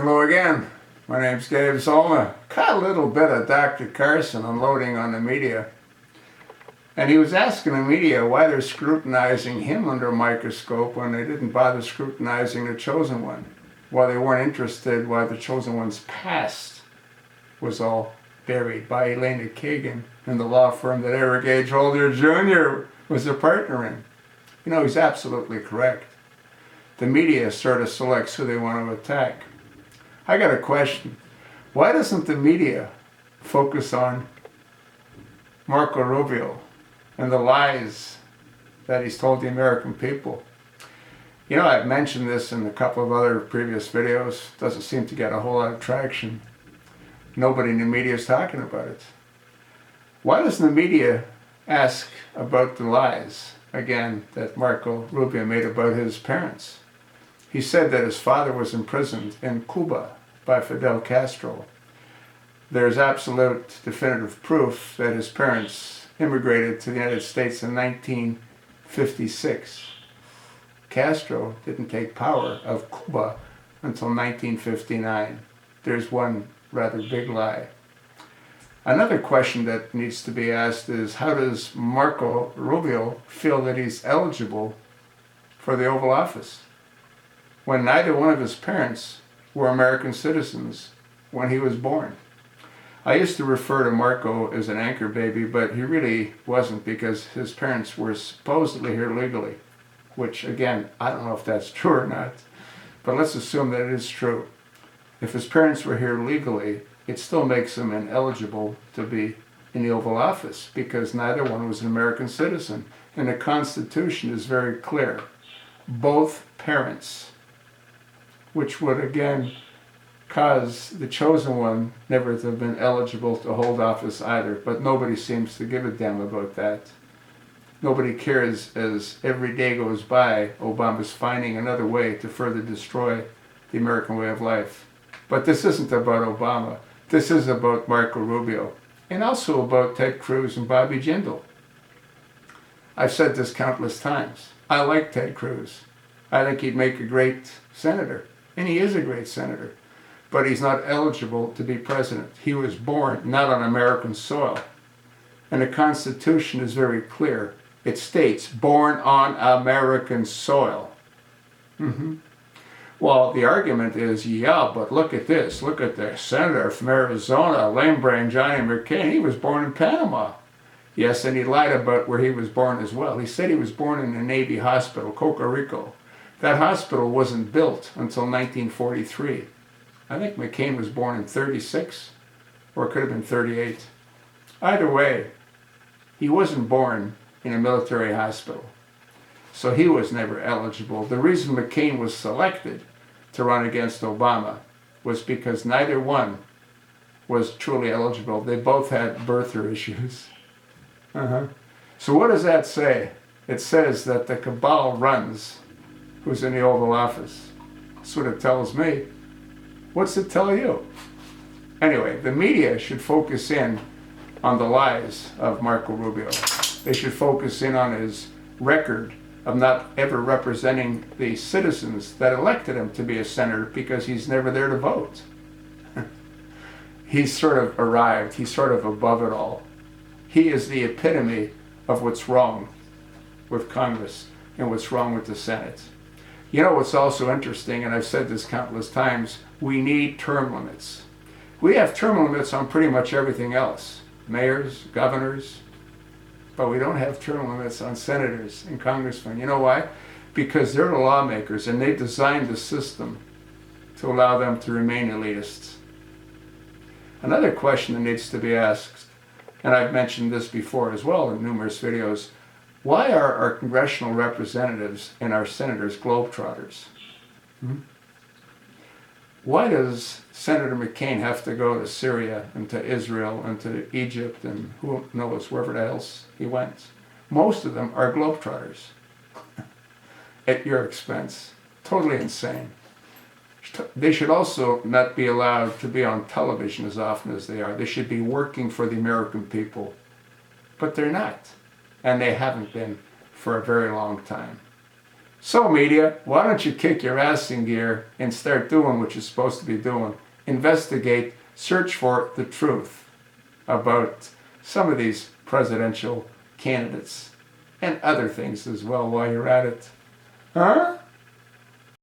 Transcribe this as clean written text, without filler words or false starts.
Hello again. My name's Gabe Zolna. Caught a little bit of Dr. Carson unloading on the media. And he was asking the media why they're scrutinizing him under a microscope when they didn't bother scrutinizing the chosen one. Why they weren't interested why the chosen one's past was all buried by Elena Kagan and the law firm that Eric H. Holder Jr. was a partner in. You know, he's absolutely correct. The media sort of selects who they want to attack. I got a question. Why doesn't the media focus on Marco Rubio and the lies that he's told the American people? You know, I've mentioned this in a couple of other previous videos. Doesn't seem to get a whole lot of traction. Nobody in the media is talking about it. Why doesn't the media ask about the lies, again, that Marco Rubio made about his parents? He said that his father was imprisoned in Cuba by Fidel Castro. There's absolute definitive proof that his parents immigrated to the United States in 1956. Castro didn't take power of Cuba until 1959. There's one rather big lie. Another question that needs to be asked is, how does Marco Rubio feel that he's eligible for the Oval Office when neither one of his parents were American citizens when he was born? I used to refer to Marco as an anchor baby, but he really wasn't, because his parents were supposedly here legally, which, again, I don't know if that's true or not, but let's assume that it is true. If his parents were here legally, it still makes him ineligible to be in the Oval Office because neither one was an American citizen. And the Constitution is very clear. Both parents, which would again cause the chosen one never to have been eligible to hold office either. But nobody seems to give a damn about that. Nobody cares. As every day goes by, Obama's finding another way to further destroy the American way of life. But this isn't about Obama. This is about Marco Rubio, and also about Ted Cruz and Bobby Jindal. I've said this countless times. I like Ted Cruz. I think he'd make a great senator, and he is a great senator. But he's not eligible to be president. He was born not on American soil. And the Constitution is very clear. It states, born on American soil. Well, the argument is, yeah, but look at this. Look at the senator from Arizona, lame brain Johnny McCain. He was born in Panama. Yes, and he lied about where he was born as well. He said he was born in a Navy hospital, Costa Rica. That hospital wasn't built until 1943. I think McCain was born in 36, or it could have been 38. Either way, he wasn't born in a military hospital. So he was never eligible. The reason McCain was selected to run against Obama was because neither one was truly eligible. They both had birther issues. So what does that say? It says that the cabal runs who's in the Oval Office. That's what it tells me. What's it tell you? Anyway, the media should focus in on the lies of Marco Rubio. They should focus in on his record of not ever representing the citizens that elected him to be a senator, because he's never there to vote. He's sort of arrived. He's sort of above it all. He is the epitome of what's wrong with Congress and what's wrong with the Senate. You know what's also interesting, and I've said this countless times, we need term limits. We have term limits on pretty much everything else. Mayors, governors, but we don't have term limits on senators and congressmen. You know why? Because they're the lawmakers, and they designed the system to allow them to remain elitists. Another question that needs to be asked, and I've mentioned this before as well in numerous videos, why are our congressional representatives and our senators globetrotters? Why does Senator McCain have to go to Syria and to Israel and to Egypt and who knows wherever else he went? Most of them are globetrotters at your expense. Totally insane. They should also not be allowed to be on television as often as they are. They should be working for the American people. But they're not. And they haven't been for a very long time. So media, why don't you kick your ass in gear and start doing what you're supposed to be doing? Investigate, search for the truth about some of these presidential candidates and other things as well while you're at it. Huh?